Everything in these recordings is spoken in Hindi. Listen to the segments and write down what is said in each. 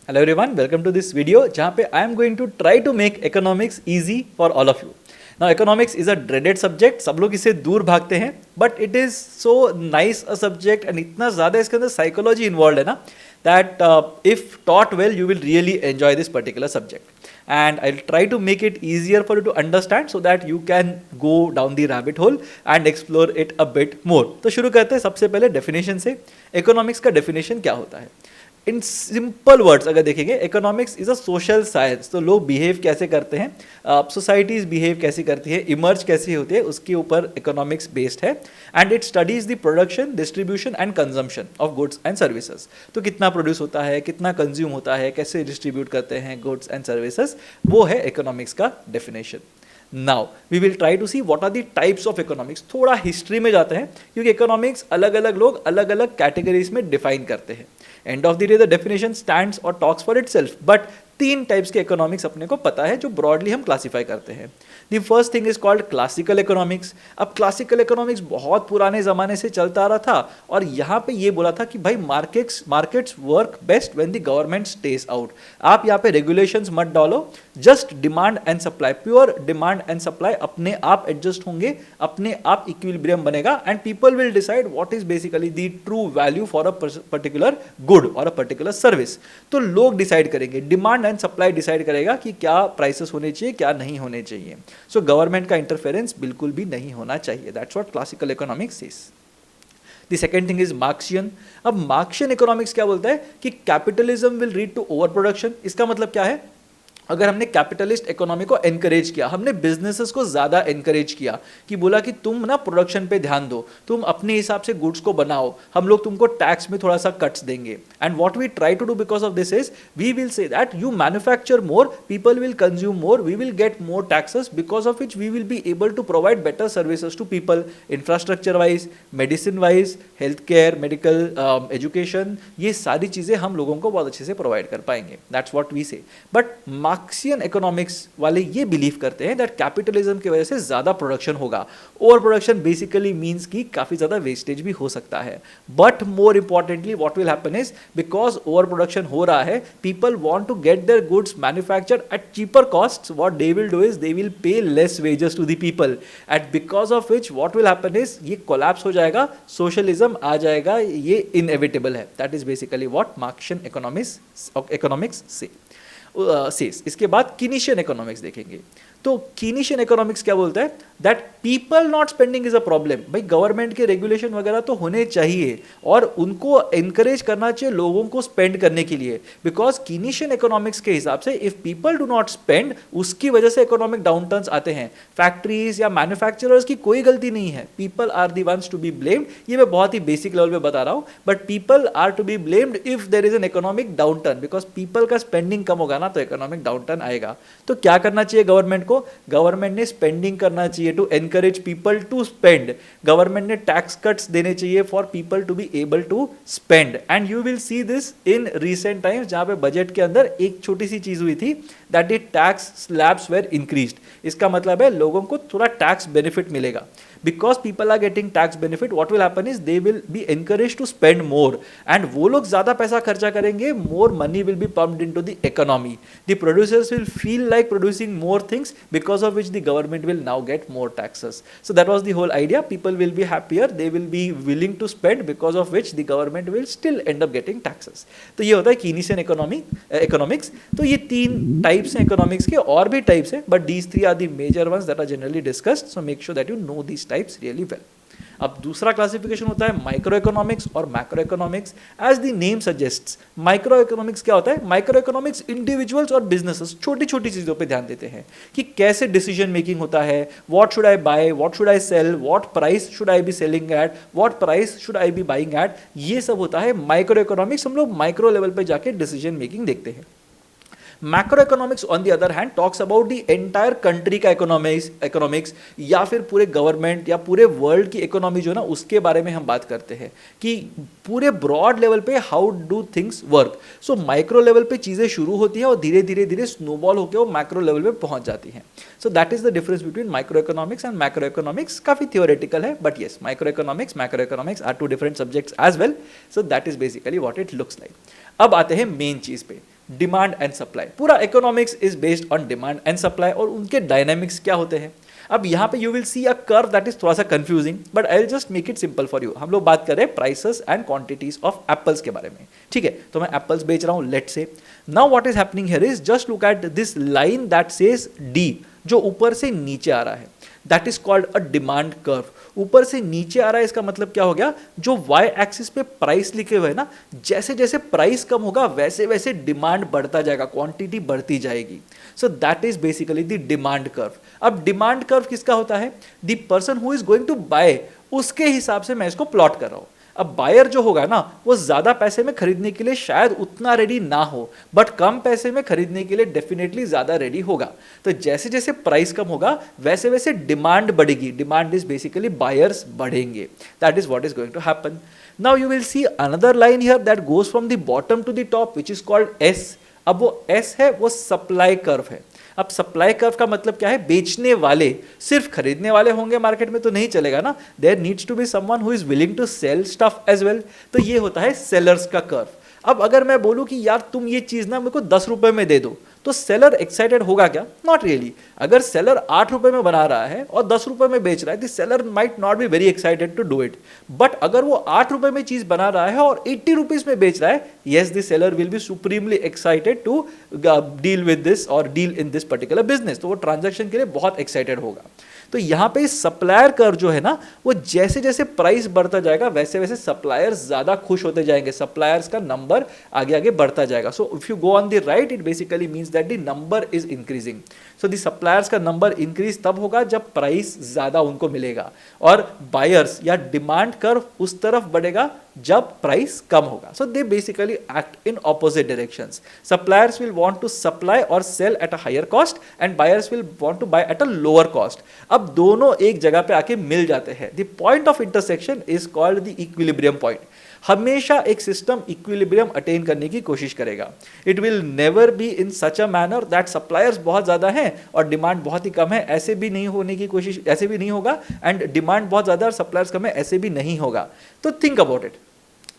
Hello everyone, welcome to this video जहाँ पे I am going to try to make economics easy for all of you. Now economics is a dreaded subject, सब लोग इसे दूर भागते हैं, but it is so nice a subject and इतना ज़्यादा इसके अंदर psychology involved है ना that if taught well you will really enjoy this particular subject. And I'll try to make it easier for you to understand so that you can go down the rabbit hole and explore it a bit more. तो शुरू करते हैं सबसे पहले definition से. Economics का definition क्या होता है? इन सिंपल वर्ड्स अगर देखेंगे, economics is a social science. तो लोग बिहेव कैसे करते हैं, सोसाइटीज बिहेव कैसे करती है, इमर्ज कैसे होती है, उसके ऊपर इकोनॉमिक्स बेस्ड है. And it studies the production, distribution and consumption of goods and services. तो कितना प्रोड्यूस होता है, कितना कंज्यूम होता है, कैसे डिस्ट्रीब्यूट करते हैं गुड्स एंड सर्विसेज, वो है इकोनॉमिक्स का definition. Now we will try to see what are the types of economics. थोड़ा हिस्ट्री में जाते हैं क्योंकि इकोनॉमिक्स अलग अलग लोग अलग अलग कैटेगरीज में डिफाइन करते हैं. End of the day the definition stands और टॉक्स फॉर इटसेल्फ, बट तीन टाइप्स के इकोनॉमिक्स अपने को पता है जो ब्रॉडली हम क्लासीफाई करते हैं. The first thing is called classical economics. अब क्लासिकल इकोनॉमिक्स बहुत पुराने जमाने से चलता आ रहा था और यहाँ पे ये बोला था कि भाई markets work best when the government stage out. आप यहाँ पे रेगुलेशंस मत डालो, just demand and supply, pure demand and supply अपने आप एडजस्ट होंगे, अपने आप इक्विलिब्रियम बनेगा and people will decide what is basically the true value for a particular good और अ पर्टिकुलर सर्विस. तो लोग डिसाइड करेंगे, डिमांड एंड सप्लाई डिसाइड करेगा कि क्या प्राइसेस होने चाहिए, क्या नहीं होने चाहिए. सो गवर्नमेंट का इंटरफेरेंस बिल्कुल भी नहीं होना चाहिए. That's what classical economics is. The second thing is Marxian. अब मार्क्सियन इकोनॉमिक्स क्या बोलता है कि capitalism will lead to over production. इसका मतलब क्या है, अगर हमने कैपिटलिस्ट इकोनॉमी को एनकरेज किया, हमने बिजनेसेस को ज़्यादा एनकरेज किया कि बोला कि तुम ना प्रोडक्शन पे ध्यान दो, तुम अपने हिसाब से गुड्स को बनाओ, हम लोग तुमको टैक्स में थोड़ा सा कट्स देंगे. And what we try to do because of this is we will say that you manufacture more, people will consume more, we will get more taxes, because of which we will be able to provide better services to people, infrastructure wise, medicine wise, health care, medical education, ये सारी चीज़ें हम लोगों को बहुत अच्छे से प्रोवाइड कर पाएंगे. दैट्स व्हाट वी से. बट मार्क्सियन इकोनॉमिक्स वाले ये बिलीव करते हैं दैट कैपिटलिज्म की वजह से ज्यादा प्रोडक्शन होगा. ओवर प्रोडक्शन बेसिकली मींस कि काफी ज्यादा वेस्टेज भी हो सकता है. But more importantly what will happen is because over production हो रहा है, people want to get their goods manufactured at cheaper cost. What they will do is they will pay less wages to the people at because of which what will happen is ये कोलैप्स हो जाएगा, सोशलिज्म आ जाएगा, ये इनएविटेबल है. That is basically what Marxian economics से सेस. इसके बाद कीनीशियन इकोनॉमिक्स देखेंगे. तो कीनीशियन इकोनॉमिक्स क्या बोलता है that people not spending is a problem. भाई गवर्नमेंट के रेगुलेशन वगैरह तो होने चाहिए और उनको एनकरेज करना चाहिए लोगों को स्पेंड करने के लिए, बिकॉज कीनीशियन इकोनॉमिक्स के हिसाब से if people do not spend, उसकी वजह से इकोनॉमिक डाउनटर्न्स आते हैं. फैक्ट्रीज या मैन्युफैक्चरर्स की कोई गलती नहीं है, people are the ones to be blamed. ये मैं बहुत ही बेसिक लेवल पे बता रहा हूँ, but people are to be blamed if there is an economic downturn, because people का स्पेंडिंग कम होगा ना तो इकोनॉमिक डाउनटर्न आएगा. तो क्या करना चाहिए गवर्नमेंट को, गवर्नमेंट ने स्पेंडिंग करना चाहिए to encourage people to spend. Government ने टैक्स कट्स देने चाहिए for people to be able to spend. And you will see this in recent times, जहां पे बजट के अंदर एक छोटी सी चीज हुई थी that the tax slabs were increased. इसका मतलब है लोगों को थोड़ा टैक्स बेनिफिट मिलेगा. Because people are getting tax benefit, what will happen is they will be encouraged to spend more, and वो लोग ज़्यादा पैसा खर्चा करेंगे, more money will be pumped into the economy. The producers will feel like producing more things, because of which the government will now get more taxes. So that was the whole idea. People will be happier, they will be willing to spend, because of which the government will still end up getting taxes. तो ये होता है कीनीशियन economics. तो ये तीन types हैं economics के, और भी types हैं, but these three are the major ones that are generally discussed. So make sure that you know these types really well. अब दूसरा क्लासिफिकेशन होता है माइक्रो इकोनॉमिक्स और macro economics. As the name suggests, micro economics क्या होता है, माइक्रो इकोनॉमिक्स इंडिविजुअल्स और बिजनेसेस छोटी छोटी चीजों पे ध्यान देते हैं कि कैसे डिसीजन मेकिंग होता है, what should I buy, what should I sell, what price should I be selling at, what price should I be buying at. ये सब होता है माइक्रो इकोनॉमिक्स. हम लोग माइक्रो लेवल पे जाके डिसीजन मेकिंग देखते हैं. Macroeconomics on the other hand talks about the entire country का इकोनॉमिक्स या फिर पूरे गवर्नमेंट या पूरे वर्ल्ड की इकोनॉमी जो ना उसके बारे में हम बात करते हैं कि पूरे ब्रॉड लेवल पे how do things work. So micro level पे चीजें शुरू होती हैं और धीरे धीरे धीरे स्नोबॉल होकर वो मैक्रो लेवल पे पहुंच जाती हैं. So that is the difference between micro economics and macro economics. काफी थियोरेटिकल है but yes micro economics are two different subjects as well. So that is basically what it looks like. अब आते हैं मेन चीज पे. Demand and supply. पूरा economics is based on demand and supply और उनके डायनामिक्स क्या होते हैं। अब यहाँ पे you will see a curve that is थोड़ा सा confusing, but I will just make it simple for you. हम लोग बात कर रहे हैं prices and quantities of apples के बारे में, ठीक है। तो मैं एप्पल्स बेच रहा हूँ, लेट से। Now what is happening here is just look at this line that says D, जो ऊपर से नीचे आ रहा है, that is called a demand curve. ऊपर से नीचे आ रहा है, इसका मतलब क्या हो गया, जो वाई एक्सिस पे प्राइस लिखे हुए है ना, जैसे जैसे प्राइस कम होगा वैसे वैसे डिमांड बढ़ता जाएगा, क्वांटिटी बढ़ती जाएगी। So that is basically the demand curve. अब डिमांड कर्व किसका होता है, the person who is going to buy, उसके हिसाब से मैं इसको प्लॉट कर रहा हूं। अब बायर जो होगा ना, वो ज्यादा पैसे में खरीदने के लिए शायद उतना रेडी ना हो, बट कम पैसे में खरीदने के लिए डेफिनेटली ज्यादा रेडी होगा। तो जैसे जैसे प्राइस कम होगा वैसे वैसे डिमांड बढ़ेगी। डिमांड इज बेसिकली बायर्स बढ़ेंगे। That is what is going to happen. Now you will see another line here that goes from the bottom to the top, which is called S. अब वो एस है, वो सप्लाई कर्व है। अब सप्लाई कर्व का मतलब क्या है, बेचने वाले, सिर्फ खरीदने वाले होंगे मार्केट में तो नहीं चलेगा ना, there needs to be someone who is willing to sell stuff as well. तो ये होता है सेलर्स का कर्व। अब अगर मैं बोलूं कि यार तुम ये चीज ना मेरे को 10 रुपए में दे दो, तो सेलर एक्साइटेड होगा क्या, नॉट रियली। अगर सेलर 8 रुपए में बना रहा है और 10 रुपए में बेच रहा है, the seller might not be very excited to do it. But अगर वो 8 रुपए में चीज बना रहा है और 80 रुपीज में बेच रहा है, yes the seller will be supremely excited to deal with this और deal in this particular business. तो वो ट्रांजैक्शन के लिए बहुत एक्साइटेड होगा। तो यहां पे सप्लायर कर्व जो है ना, वो जैसे जैसे प्राइस बढ़ता जाएगा वैसे वैसे सप्लायर्स ज्यादा खुश होते जाएंगे, सप्लायर्स का नंबर आगे आगे बढ़ता जाएगा। So if you go on the right, it basically means that the number is increasing. So the suppliers का नंबर इंक्रीज तब होगा जब प्राइस ज्यादा उनको मिलेगा, और बायर्स या डिमांड कर्व उस तरफ बढ़ेगा जब प्राइस कम होगा। So they basically act in opposite directions. Suppliers will want to supply और sell at a higher cost and buyers will want to buy at a lower cost. अब दोनों एक जगह पे आके मिल जाते हैं। The point of intersection is called the equilibrium point. हमेशा एक सिस्टम इक्विलिब्रियम अटेन करने की कोशिश करेगा। It will never be in such a manner that suppliers बहुत ज्यादा हैं और डिमांड बहुत ही कम है, ऐसे भी नहीं होने की कोशिश, ऐसे भी नहीं होगा। एंड डिमांड बहुत ज्यादा और सप्लायर्स कम है, ऐसे भी नहीं होगा। तो think about it.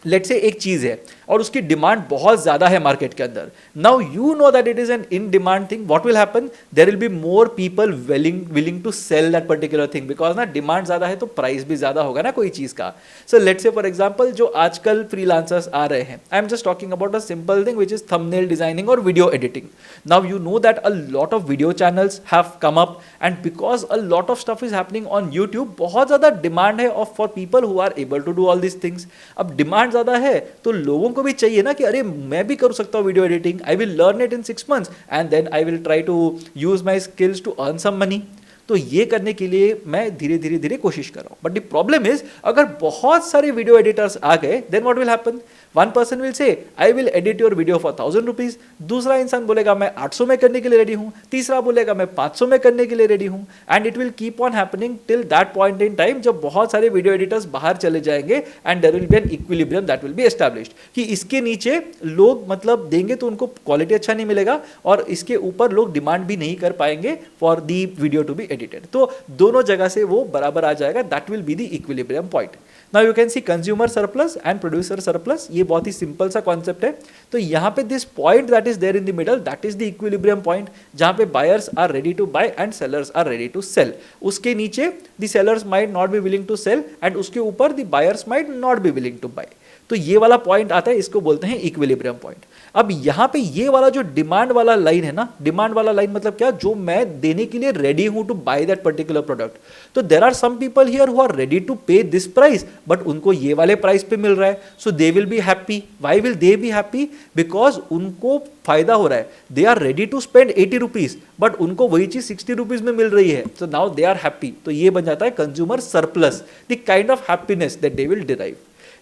Let's say एक चीज है और उसकी डिमांड बहुत ज्यादा है मार्केट के अंदर। Now you know that it is an in demand thing. What will happen, there will be more people willing to sell that particular thing, because ना डिमांड ज्यादा है तो प्राइस भी ज्यादा होगा ना कोई चीज का। So let's say for example जो आजकल फ्रीलांसर्स आ रहे हैं, I am just talking about a simple thing which is thumbnail designing और video editing. Now you know that a lot of video channels have come up and because a lot of stuff is happening on YouTube, बहुत ज्यादा डिमांड है of for people who are able to do all this things. अब डिमांड ज्यादा है तो लोगों को भी चाहिए ना कि अरे मैं भी कर सकता हूं video editing, I will learn it in 6 months and then I will try to use my skills to earn some money. तो ये करने के लिए मैं धीरे धीरे धीरे कोशिश कर रहा हूं। बट द प्रॉब्लम इज, अगर बहुत सारे वीडियो एडिटर्स आ गए, then what will happen, one person will say I will edit your video for 1000 rupees, दूसरा इंसान बोलेगा मैं 800 में करने के लिए रेडी हूं, तीसरा बोलेगा मैं 500 में करने के लिए रेडी हूं। And it will keep on happening till that point in time जब बहुत सारे वीडियो एडिटर्स बाहर चले जाएंगे and there will be an equilibrium that will be established, कि इसके नीचे लोग मतलब देंगे तो उनको क्वालिटी अच्छा नहीं मिलेगा और इसके ऊपर लोग डिमांड भी नहीं कर पाएंगे for the video to be edited. तो दोनों जगह से वो बराबर आ जाएगा, that will be the equilibrium point. Now you can see consumer surplus and producer surplus, ये बहुत ही सिंपल सा कॉन्सेप्ट है। तो यहाँ पे this point that is there in the middle, that is the equilibrium point, जहाँ पे buyers are ready to buy and sellers are ready to sell. उसके नीचे the sellers might not be willing to sell and उसके ऊपर the buyers might not be willing to buy. तो ये वाला पॉइंट आता है, इसको बोलते हैं इक्विलिब्रियम पॉइंट। अब यहाँ पे ये वाला जो डिमांड वाला लाइन है ना, डिमांड वाला लाइन मतलब क्या, जो मैं देने के लिए रेडी हूं to buy that particular product. तो there are some people here who are ready to pay this price, but उनको ये वाले प्राइस पे मिल रहा है, so they will be happy. Why will they be happy, because उनको फायदा हो रहा है। They are ready to spend 80 rupees, but उनको वही चीज 60 रुपीज में मिल रही है, so now they are happy. तो ये बन जाता है consumer surplus, the kind of happiness that they will derive.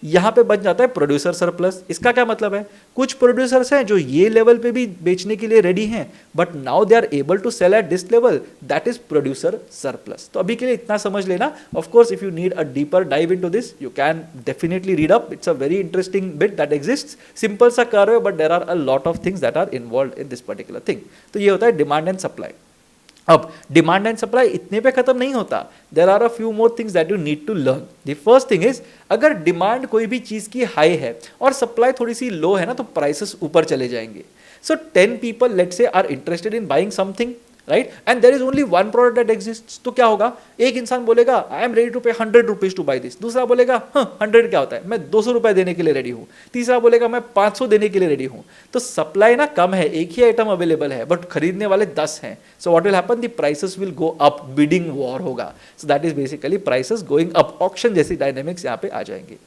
यहां पे बन जाता है प्रोड्यूसर सरप्लस। इसका क्या मतलब है, कुछ प्रोड्यूसर्स हैं जो ये लेवल पे भी बेचने के लिए रेडी हैं, but now they are able to sell at this level, that is producer surplus. तो अभी के लिए इतना समझ लेना। Of course if you need a deeper dive into this, you can definitely read up, it's a very interesting bit that exists. Simple सा कर्व है, but there are a lot of things that are involve in this particular thing. तो ये होता है डिमांड एंड सप्लाई। अब डिमांड एंड सप्लाई इतने पे खत्म नहीं होता, there are a few more things that you need to learn. The first thing is, अगर डिमांड कोई भी चीज की हाई है और सप्लाई थोड़ी सी लो है ना, तो प्राइसेस ऊपर चले जाएंगे। So 10 people let's say are interested in buying something, right, and there is only one product that exist, तो क्या होगा, एक इंसान बोलेगा आई एम रेडी टू पे 100 रुपीज टू बाई दिस, दूसरा बोलेगा हाँ 100 क्या होता है, मैं 200 रुपए देने के लिए रेडी हूँ, तीसरा बोलेगा मैं 500 देने के लिए रेडी हूँ। तो सप्लाई ना कम है, एक ही आइटम अवेलेबल है, बट खरीदने वाले 10 हैं। So what will happen, the prices will go up, bidding war होगा। So that is basically prices going up, auction जैसी डायनेमिक्स यहाँ पे आ जाएंगे।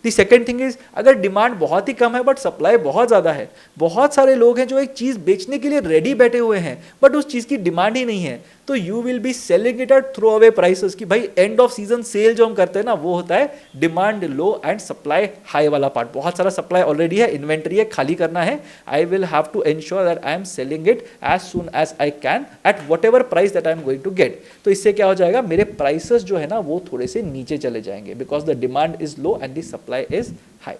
दी सेकेंड थिंग इज, अगर डिमांड बहुत ही कम है बट सप्लाई बहुत ज़्यादा है, बहुत सारे लोग हैं जो एक चीज़ बेचने के लिए रेडी बैठे हुए हैं बट उस चीज़ की डिमांड ही नहीं है, तो you will be selling it at throw away prices, कि भाई एंड ऑफ सीजन सेल जो हम करते हैं ना, वो होता है demand low and supply high वाला पार्ट। बहुत सारा सप्लाई ऑलरेडी है, इन्वेंट्री है, खाली करना है, I will have to ensure that I am selling it as soon as I can at whatever price that I am going to get. तो इससे क्या हो जाएगा, मेरे प्राइसेस जो है ना वो थोड़े से नीचे चले जाएंगे, because the demand is low and the supply is high.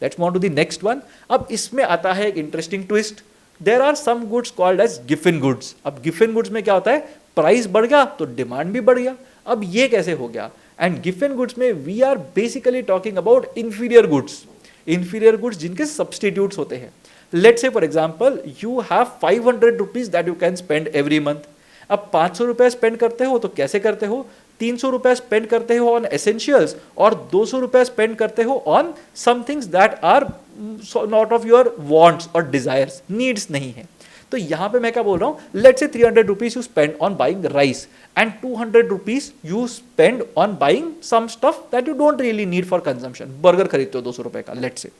Let's move to the next one. अब इसमें आता है एक interesting twist, there are some goods called as Giffen goods. अब गिफन गुड्स में क्या होता है, प्राइस बढ़ गया तो डिमांड भी बढ़ गया। अब ये कैसे हो गया, एंड गिफन गुड्स में we are basically talking about inferior goods, inferior goods जिनके सब्सटीट्यूट्स होते हैं। Let's say for example you have 500 rupees that you can spend every month. अब 500 रुपए स्पेंड करते हो तो कैसे करते हो, 300 रुपए स्पेंड करते हो ऑन एसेंशियल्स और 200 रुपए स्पेंड करते हो on some things that are not of your wants और डिजायर्स, नीड्स नहीं है। तो यहां पे मैं क्या बोल रहा हूं, let's say 300 rupees you spend on buying rice and 200 rupees you spend on buying some stuff that you don't really need for consumption. Burger खरीदते हो 200 रुपए का, let's say.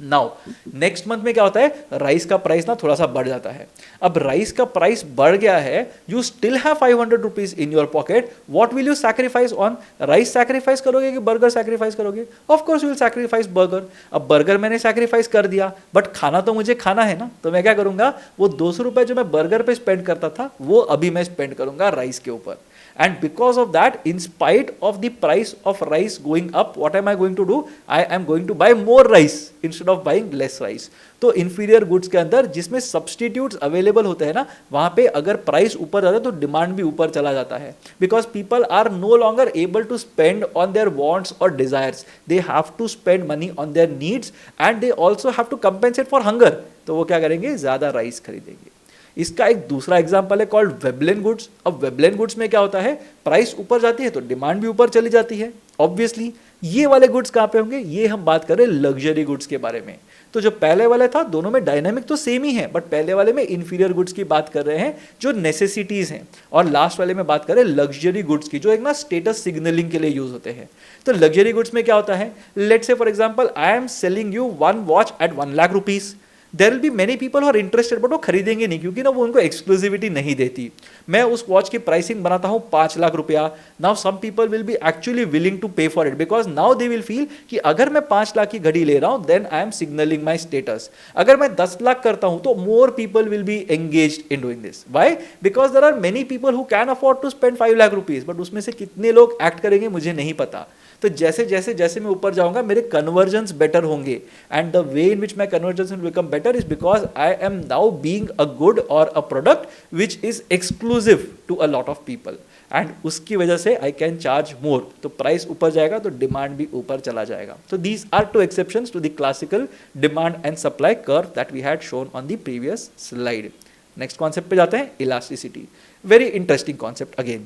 Now next month में क्या होता है, राइस का प्राइस ना थोड़ा सा बढ़ जाता है। अब राइस का प्राइस बढ़ गया है, you still have 500 rupees in your pocket, what will you sacrifice on, rice sacrifice करोगे कि बर्गर सैक्रिफाइस करोगे? Of course you will sacrifice burger. अब बर्गर मैंने सैक्रिफाइस कर दिया, बट खाना तो मुझे खाना है ना, तो मैं क्या करूंगा, वो 200 रुपए जो मैं बर्गर पे स्पेंड करता था वो अभी मैं स्पेंड करूंगा राइस के ऊपर। And because of that, in spite of the price of rice going up, what am I going to do? I am going to buy more rice instead of buying less rice. तो inferior goods के अंदर जिसमें substitutes available होते हैं ना, वहाँ पे अगर प्राइस ऊपर जाता है तो डिमांड भी ऊपर चला जाता है, because people are no longer able to spend on their wants or desires. They have to spend money on their needs and they also have to compensate for hunger. तो वो क्या करेंगे, ज़्यादा राइस खरीदेंगे। इसका एक दूसरा एग्जांपल है कॉल्ड वेबलेन गुड्स। अब वेबलेन गुड्स में क्या होता है, प्राइस ऊपर जाती है तो डिमांड भी ऊपर चली जाती है ऑब्वियसली। ये वाले गुड्स कहाँ पे होंगे, ये हम बात कर रहे हैं लग्जरी गुड्स के बारे में। तो जो पहले वाला था, दोनों में डायनामिक तो सेम ही है, बट पहले वाले में इंफीरियर गुड्स की बात कर रहे हैं जो नेसेसिटीज हैं, और लास्ट वाले में बात कर रहे हैं लग्जरी गुड्स की, जो एक ना स्टेटस सिग्नलिंग के लिए यूज होते हैं। तो लग्जरी गुड्स में क्या होता है, let's say for example I am selling you one watch at 1 lakh rupees. There will be many people who are interested, but वो खरीदेंगे नहीं क्योंकि ना वो उनको एक्सक्लूसिविटी नहीं देती। मैं उस वॉच की प्राइसिंग बनाता हूँ 5 लाख रुपया। Now some people will be actually willing to pay for it, because now they will feel कि अगर मैं 5 लाख की घड़ी ले रहा हूँ then I am signalling my status. अगर मैं 10 लाख करता हूँ तो more people will be engaged in doing this. Why? Because there are many people who can afford to spend 5 lakh rupees, but उसमें से कितने लोग एक्ट करेंगे मुझे नहीं पता। तो जैसे जैसे जैसे मैं ऊपर जाऊंगा मेरे कन्वर्जन्स बेटर होंगे, and the way in which my convergence will become better is because I am now being a good और a product which is exclusive to a lot of people, and उसकी वजह से आई कैन चार्ज मोर। तो प्राइस ऊपर जाएगा तो डिमांड भी ऊपर चला जाएगा। तो these are 2 exceptions to the classical demand and supply curve that we had shown on the previous slide. Next concept पे जाते हैं, elasticity. Very interesting concept again.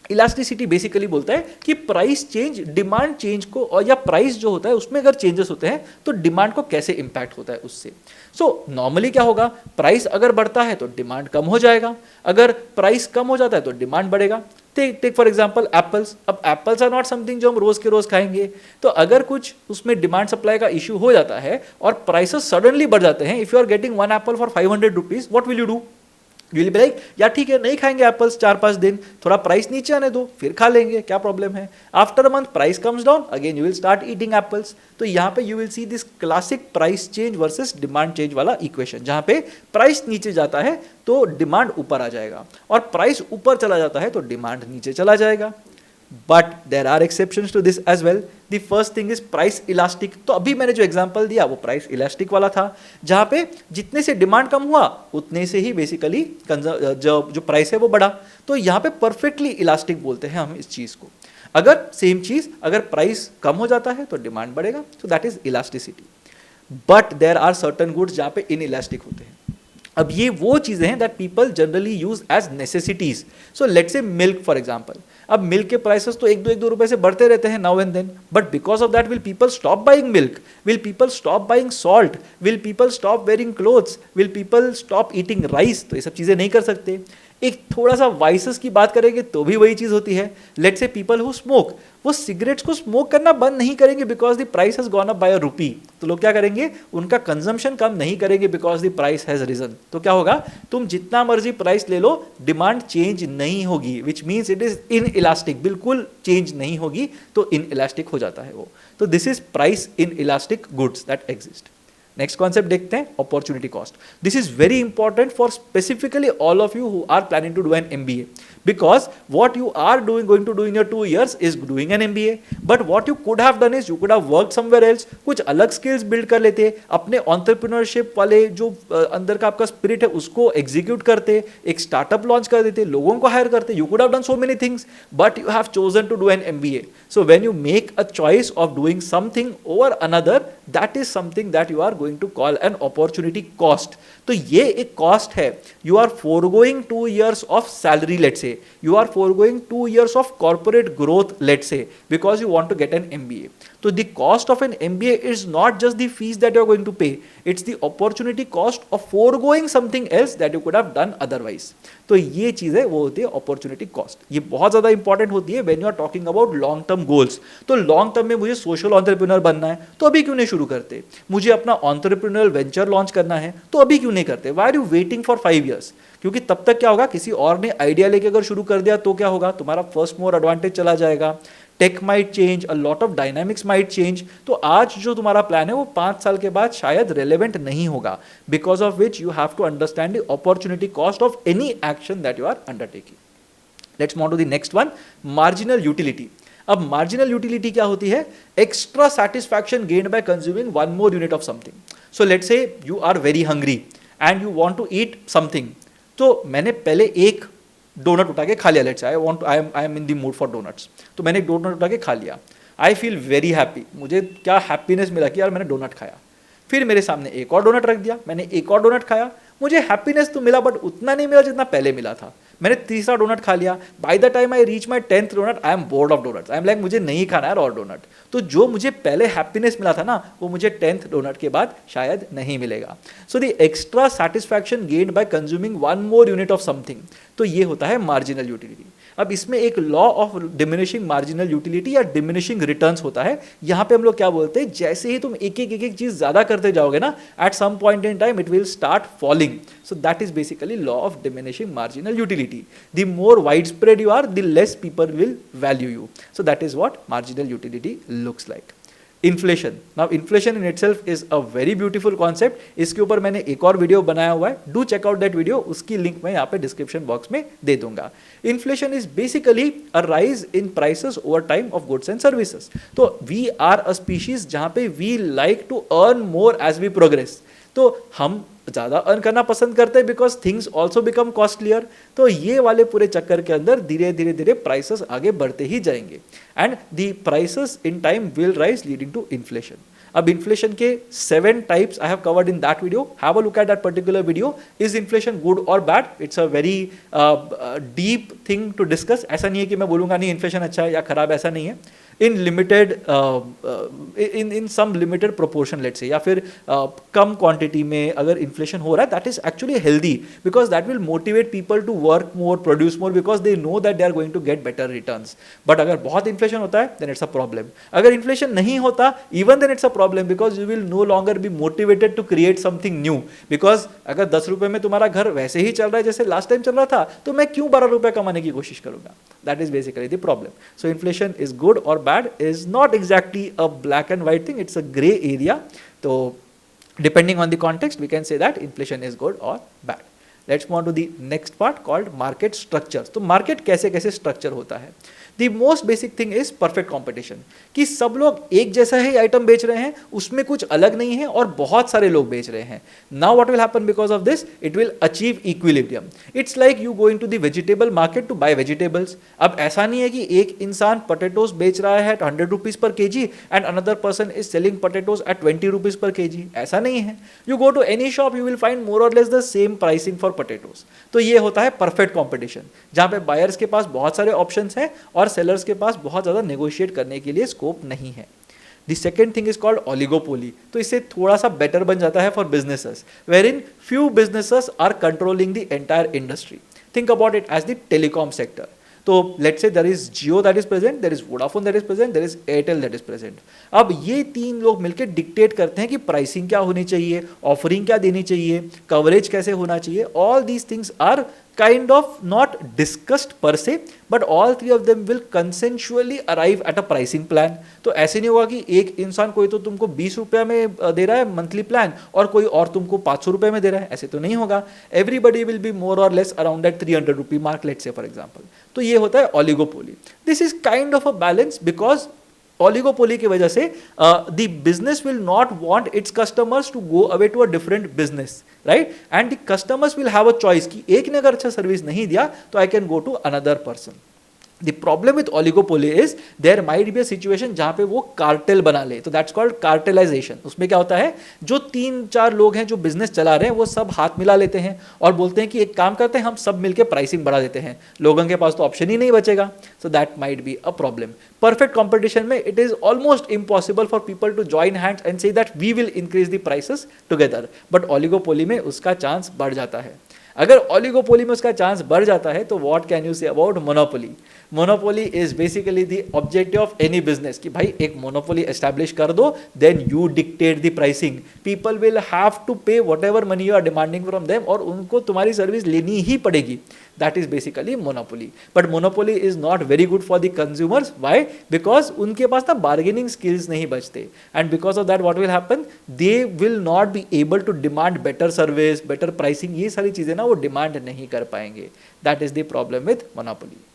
Elasticity basically बोलता है कि प्राइस चेंज डिमांड चेंज को, और या प्राइस जो होता है उसमें अगर चेंजेस होते हैं तो डिमांड को कैसे इंपैक्ट होता है उससे। सो नॉर्मली क्या होगा, प्राइस अगर बढ़ता है तो डिमांड कम हो जाएगा, अगर प्राइस कम हो जाता है तो डिमांड बढ़ेगा। Take for example apples. अब एप्पल्स आर नॉट समथिंग जो हम रोज के रोज खाएंगे, तो अगर कुछ उसमें डिमांड सप्लाई का इश्यू हो जाता है और प्राइसेस सडनली बढ़ जाते हैं, if you are getting 1 apple for 500 rupees, what will you do? You will be like यार ठीक है नहीं खाएंगे एप्पल्स 4-5 दिन, थोड़ा प्राइस नीचे आने दो फिर खा लेंगे, क्या प्रॉब्लम है। After a month price comes down, again you will start eating apples. तो यहाँ पे you will see this classic price change versus demand change वाला इक्वेशन, जहाँ पे प्राइस नीचे जाता है तो डिमांड ऊपर आ जाएगा, और प्राइस ऊपर चला जाता है तो डिमांड नीचे चला जाएगा। But there are exceptions to this as well. The first thing is price elastic. तो अभी मैंने जो एग्जांपल दिया वो प्राइस इलास्टिक वाला था, जहां पे जितने से डिमांड कम हुआ उतने से ही बेसिकली जो प्राइस है वो बढ़ा. तो यहाँ पे परफेक्टली इलास्टिक बोलते हैं हम इस चीज को. अगर सेम चीज अगर प्राइस कम हो जाता है तो डिमांड बढ़ेगा, so that is elasticity. But there are certain goods जहां पे इन इलास्टिक होते हैं. अब ये वो चीजें हैं that people generally use as necessities. So let's say milk for example. अब मिल्क के प्राइसेस तो एक दो रुपए से बढ़ते रहते हैं now and then, but because of that will people stop buying milk, will people stop buying salt, will people stop wearing clothes, will people stop eating rice. तो ये सब चीजें नहीं कर सकते. एक थोड़ा सा वाइसेस की बात करेंगे तो भी वही चीज होती है. Let's say people who smoke, वो सिगरेट्स को स्मोक करना बंद नहीं करेंगे because the price has gone up by a rupee. तो लोग क्या करेंगे, उनका कंजम्पशन कम नहीं करेंगे because the price has risen. तो क्या होगा, तुम जितना मर्जी प्राइस ले लो डिमांड चेंज नहीं होगी, which means it is in elastic. बिल्कुल चेंज नहीं होगी तो इन इलास्टिक हो जाता है वो. तो this is price inelastic goods that exist. Next concept देखते हैं, opportunity cost. This is very important for specifically all of you who are planning to do an MBA, because what you are going to do in your 2 years is doing an MBA, but what you could have done is you could have worked somewhere else. कुछ अलग स्किल्स बिल्ड कर लेते, अपने एंटरप्रेन्योरशिप वाले जो अंदर का आपका स्पिरिट है उसको एग्जीक्यूट करते, एक स्टार्टअप लॉन्च कर देते, लोगों को हायर करते. You could have done so many things but you have chosen to do an MBA. So when you make a choice of doing something over another, that is something that you are going to call an opportunity cost. तो ये एक कॉस्ट है. You are forgoing 2 years of salary, let's say you are foregoing 2 years of corporate growth, let's say, because you want to get an MBA. So the cost of an MBA is not just the fees that you are going to pay, it's the opportunity cost of foregoing something else that you could have done otherwise. तो ये चीज़ है वो होती है अपॉर्चुनिटी कॉस्ट. ये बहुत ज़्यादा इंपॉर्टेंट होती है when you are talking about long term goals. तो लॉन्ग टर्म में मुझे सोशल एंटरप्रेन्योर बनना है तो अभी क्यों नहीं शुरू करते, मुझे अपना एंटरप्रेन्योरल वेंचर लॉन्च करना है तो अभी क्यों नहीं करते. Why are you waiting for 5 years? क्योंकि तब तक क्या होगा, किसी और ने आइडिया लेके अगर शुरू कर दिया तो क्या होगा, तुम्हारा फर्स्ट मोर एडवांटेज चला जाएगा. Tech might change, a lot of dynamics might change. तो आज जो तुम्हारा प्लान है वो 5 साल के बाद शायद रेलेवेंट नहीं होगा, because of which you have to understand the opportunity cost of any action that you are undertaking. Let's move to the next one, marginal utility. अब मार्जिनल यूटिलिटी क्या होती है, extra satisfaction gained by consuming 1 more unit of something. So let's say you are very hungry and you want to eat something. तो मैंने पहले एक डोनट उठा के खा लिया, let's I M in the mood for doughnuts. तो मैंने एक डोनट उठा के खा लिया, आई फील वेरी हैप्पी. मुझे क्या हैप्पीनेस मिला कि यार मैंने डोनट खाया. फिर मेरे सामने एक और डोनट रख दिया, मैंने एक और डोनट खाया, मुझे हैप्पीनेस तो मिला बट उतना नहीं मिला जितना पहले मिला था. मैंने तीसरा डोनट खा लिया, by the time I reach my 10th doughnut I am bored of doughnuts. I am like मुझे नहीं खाना यार और डोनट. तो जो मुझे पहले हैप्पीनेस मिला था ना वो मुझे 10th डोनट के बाद शायद नहीं मिलेगा. So the extra satisfaction gained by consuming 1 more unit of something. तो ये होता है मार्जिनल यूटिलिटी. अब इसमें एक law of diminishing marginal utility या डिमिनिशिंग रिटर्न्स होता है. यहाँ पे हम लोग क्या बोलते हैं, जैसे ही तुम एक एक चीज ज्यादा करते जाओगे ना, at some point in time it will start falling. So that is basically law of diminishing marginal utility. The more wide spread you are, the less people will value you. So that is what marginal utility looks like. Inflation. Now inflation in itself is a very beautiful concept. इसके ऊपर मैंने एक और वीडियो बनाया हुआ है, do check out that video. उसकी लिंक मैं यहाँ पे डिस्क्रिप्शन बॉक्स में दे दूंगा. Inflation is basically a rise in prices over time of goods and services. तो we are a species जहाँ पे we like to earn more as we progress. तो हम ज़्यादा अर्न करना पसंद करते हैं because things also become costlier. तो ये वाले पूरे चक्कर के अंदर धीरे धीरे धीरे प्राइसेस आगे बढ़ते ही जाएंगे and the prices in time will rise leading to inflation. अब इन्फ्लेशन के 7 types I have covered in that video. Have a look at that particular video. Is inflation good और bad? It's a very deep thing to discuss. ऐसा नहीं है कि मैं बोलूँगा नहीं इन्फ्लेशन अच्छा है या खराब, ऐसा नहीं है. In limited in some limited proportion let's say, या फिर कम क्वांटिटी में अगर इन्फ्लेशन हो रहा है that is actually healthy because that will motivate people to work more, produce more, because they know that they are going to get better returns. But अगर बहुत इन्फ्लेशन होता है देन इट्स अ प्रॉब्लम. अगर इन्फ्लेशन नहीं होता even then it's a problem because you will no longer be motivated to create something new. Because अगर 10 रुपए में तुम्हारा घर वैसे ही चल रहा है जैसे लास्ट टाइम चल रहा था तो मैं क्यों 12 रुपए कमाने की कोशिश करूंगा. That is basically the problem. So inflation is good और bad is not exactly a black and white thing, it's a gray area. So depending on the context we can say that inflation is good or bad. Let's move on to the next part called market structures. तो market कैसे कैसे structure होता है. The most basic thing is perfect competition, कि सब लोग एक जैसा ही आइटम बेच रहे हैं, उसमें कुछ अलग नहीं है और बहुत सारे लोग बेच रहे हैं. Now what will happen because of this, it will achieve equilibrium. It's like you going to the vegetable market to buy vegetables. अब ऐसा नहीं है कि एक इंसान पोटैटोज बेच रहा है 100 rupees per KG and another person is selling potatoes at 20 rupees per KG. ऐसा नहीं है. You go to any shop, you will find more और less the same pricing for potatoes. तो ये होता है परफेक्ट कॉम्पिटिशन, जहां पे बायर्स के पास बहुत सारे ऑप्शंस हैं और सेलर्स के पास बहुत ज्यादा नेगोशिएट करने के लिए स्कोप नहीं है. The second thing is called oligopoly. तो इससे थोड़ा सा बेटर बन जाता है for businesses, wherein few businesses are controlling the entire industry. Think about it as the telecom sector. तो let's say there is Jio that is present, there is Vodafone that is present, there is Airtel that is present. अब ये तीन लोग मिलकर डिक्टेट करते हैं कि प्राइसिंग क्या होनी चाहिए, ऑफरिंग क्या देनी चाहिए, कवरेज कैसे होना चाहिए. All these things are kind of not discussed per se, but all three of them will consensually arrive at a pricing plan. तो ऐसे नहीं होगा कि एक इंसान कोई तो तुमको 20 रुपये में दे रहा है मंथली प्लान और कोई और तुमको 500 रुपये में दे रहा है, ऐसे तो नहीं होगा. एवरीबडी विल बी मोर और less around that 300 rupee mark, let's say for example. तो ये होता है oligopoly. This is kind of a balance, because oligopoly की वजह से the business will not want its customers to go away to a different business, right, and the customers will have a choice कि एक ने अगर अच्छा सर्विस नहीं दिया तो I can go to another person. The problem with oligopoly is there might be a situation जहां पे वो कार्टेल बना ले, तो दैट्स कॉल्ड कार्टेलाइजेशन. उसमें क्या होता है, जो 3-4 लोग हैं जो बिजनेस चला रहे हैं वो सब हाथ मिला लेते हैं और बोलते हैं कि एक काम करते हैं, हम सब मिलकर प्राइसिंग बढ़ा देते हैं. लोगों के पास तो ऑप्शन ही नहीं बचेगा. So that might be a problem. Perfect competition में it is almost impossible for people to join hands and say that we will increase the prices together. But oligopoly में उसका चांस बढ़ जाता है. अगर ऑलिगोपोली में उसका चांस बढ़ जाता है तो what can you say about monopoly. Monopoly is basically the objective of any business, कि भाई एक मोनोपोली एस्टैब्लिश कर दो, then you dictate the pricing. People will have to pay whatever money you are demanding from them और उनको तुम्हारी सर्विस लेनी ही पड़ेगी. That is basically monopoly. But monopoly is not very good for the consumers. Why? Because उनके पास ना बार्गेनिंग स्किल्स नहीं बचते, and because of that what will happen, they will not be able to demand better service, better pricing. ये सारी चीजें ना वो डिमांड नहीं कर पाएंगे. That is the problem with monopoly.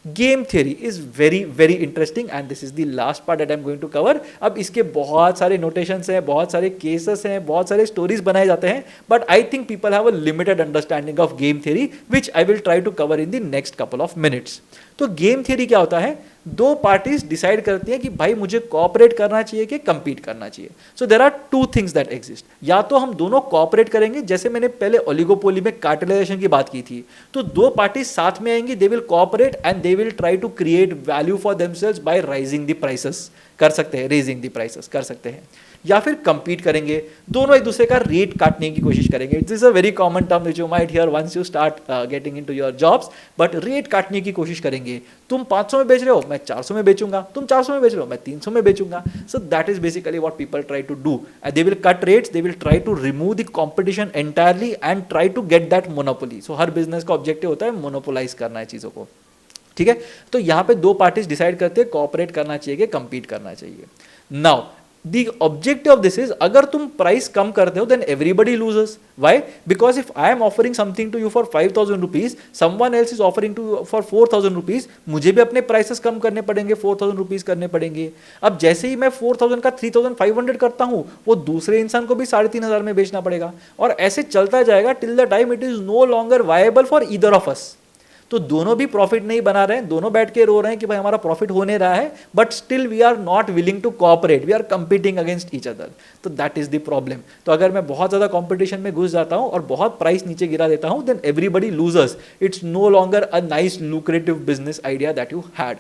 Game theory is very very interesting and this is the last part that I am going to cover. अब इसके बहुत सारे नोटेशंस हैं, बहुत सारे केसेस हैं, बहुत सारे स्टोरीज बनाए जाते हैं, but I think people have a limited understanding of game theory which I will try to cover in the next couple of minutes. तो गेम थियरी क्या होता है, दो पार्टीज डिसाइड करती हैं कि भाई मुझे कोऑपरेट करना चाहिए कि कंपीट करना चाहिए. So there are two things that exist. या तो हम दोनों कोऑपरेट करेंगे, जैसे मैंने पहले ओलिगोपोली में कार्टेलाइजेशन की बात की थी, तो दो पार्टीज साथ में आएंगी, they will cooperate and they will try to create value for themselves by raising the prices. कर सकते हैं, रेजिंग द प्राइसेस कर सकते हैं. या फिर कंपीट करेंगे, दोनों एक दूसरे का रेट काटने की कोशिश करेंगे. This is a very common term which you might hear once you start getting into your jobs. But rate काटने की कोशिश करेंगे. तुम 500 में बेच रहे हो, मैं 400 में बेचूंगा. तुम 400 में बेच रहे हो, मैं 300 में बेचूंगा. So that is basically what people try to do. They will cut rates, they will try to remove the competition entirely and try to get that monopoly. So हर बिजनेस का ऑब्जेक्टिव होता है मोनोपोलाइज करना है चीजों को. ठीक है, तो यहाँ पे दो पार्टीज डिसाइड करते हैं कोऑपरेट करना चाहिए कि कंपीट करना चाहिए. Now the objective of this is, अगर तुम प्राइस कम करते हो then everybody loses. Why? Because if I am offering something to you for 5,000 rupees, someone else is offering to you for 4,000 rupees, मुझे भी अपने प्राइसेस कम करने पड़ेंगे, 4,000 रुपीज करने पड़ेंगे. अब जैसे ही मैं 4,000 का 3,500 करता हूं, वो दूसरे इंसान को भी 3,500 में बेचना पड़ेगा और ऐसे चलता जाएगा till the time it is no longer viable for either of us. तो दोनों भी प्रॉफिट नहीं बना रहे हैं, दोनों बैठ के रो रहे हैं कि भाई हमारा प्रॉफिट होने रहा है, but still we are not willing to cooperate, we are competing against each other. तो दैट इज द प्रॉब्लम. तो अगर मैं बहुत ज्यादा कंपटीशन में घुस जाता हूं और बहुत प्राइस नीचे गिरा देता हूं, then everybody losers. It's no longer a nice lucrative business idea that you had.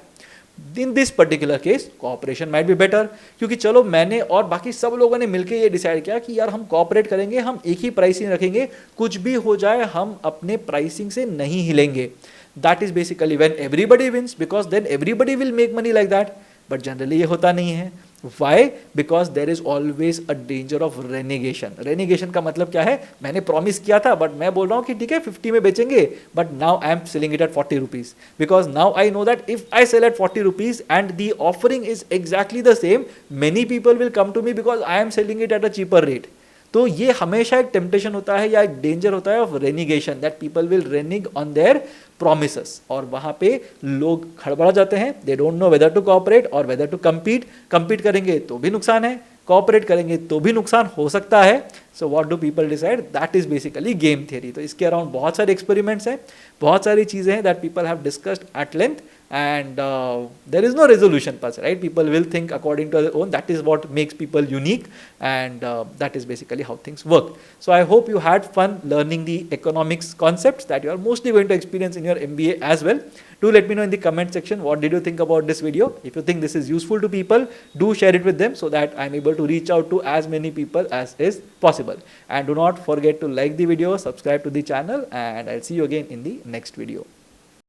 In this particular case cooperation might be better, क्योंकि चलो मैंने और बाकी सब लोगों ने मिलकर ये डिसाइड किया कि यार हम कोऑपरेट करेंगे, हम एक ही प्राइसिंग रखेंगे, कुछ भी हो जाए हम अपने प्राइसिंग से नहीं हिलेंगे. That is basically when everybody wins, because then everybody will make money like that. But generally ये होता नहीं है. Why? Because there is always a danger of renegation. Renegation का मतलब क्या है? मैंने प्रॉमिस किया था बट मैं बोल रहा हूँ कि ठीक है 50 में बेचेंगे, but now I am selling it at 40 rupees because now I know that if I sell at 40 rupees and the offering is exactly the same, many people will come to me because I am selling it at a cheaper rate. तो ये हमेशा एक टेम्पटेशन होता है या एक डेंजर होता है of renegation, that people will renege on their promises और वहाँ पे लोग खड़बड़ा जाते हैं, they don't know whether to cooperate or whether to compete. compete करेंगे तो भी नुकसान है, cooperate करेंगे तो भी नुकसान हो सकता है. So what do people decide? That is basically game theory. तो इसके अराउंड बहुत सारे एक्सपेरिमेंट्स हैं, बहुत सारी चीज़ें हैं that people have discussed at length. And there is no resolution per se, right? People will think according to their own. That is what makes people unique, and that is basically how things work. So I hope you had fun learning the economics concepts that you are mostly going to experience in your MBA as well. Do let me know in the comment section what did you think about this video. If you think this is useful to people, do share it with them so that I'm able to reach out to as many people as is possible. And do not forget to like the video, subscribe to the channel, and I'll see you again in the next video.